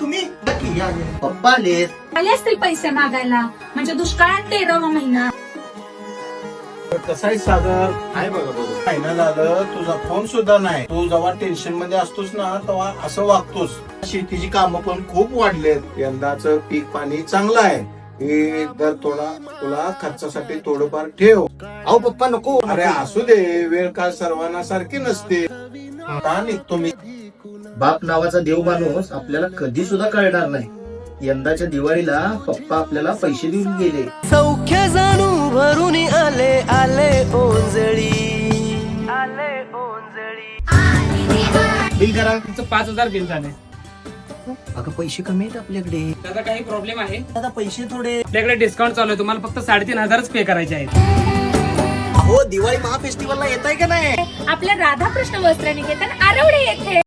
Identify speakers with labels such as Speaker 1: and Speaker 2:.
Speaker 1: तुम्ही पप्पा आलेत.
Speaker 2: आले असतील पैसे मागायला, म्हणजे दुष्काळात 13वा महिना.
Speaker 1: कसं आहे सागर, आहे बघा बघा फायनल आलं, तुझा फोन सुद्धा नाही. तू जेव्हा टेन्शन मध्ये असतोस ना तेव्हा असं वागतोस. शेतीची कामं पण खूप वाढलेत. यंदाचं पीक पाणी चांगलं आहे. हे दर तुला खर्चासाठी थोडंफार ठेव.
Speaker 3: अहो पप्पा नको.
Speaker 1: अरे असू दे, वेळ काळ सर्वांना सारखी नसते. का निघतो मी?
Speaker 3: बाप नावाचा देव माणूस आपल्याला कधी सुद्धा कळणार नाही. यंदाच्या दिवाळीला पप्पा आपल्याला पैसे देऊन गेले.
Speaker 4: सौख्य जाणू भरून आले आले ओंजळी, आले ओंजळी.
Speaker 3: बिल करा.
Speaker 5: तुमचं 5,000 बिल झाले.
Speaker 3: अगं पैसे कमी आहेत आपल्याकडे.
Speaker 5: दादा काही प्रॉब्लेम आहे?
Speaker 3: दादा पैसे थोडे.
Speaker 5: आपल्याकडे डिस्काउंट चालू आहे, तुम्हाला फक्त 3,500च पे करायचे आहेत.
Speaker 3: अहो दिवाळी महाफेस्टिवलला येत आहे का नाही?
Speaker 2: आपल्या राधाकृष्ण वस्त्र निकेतन आरवडे येथे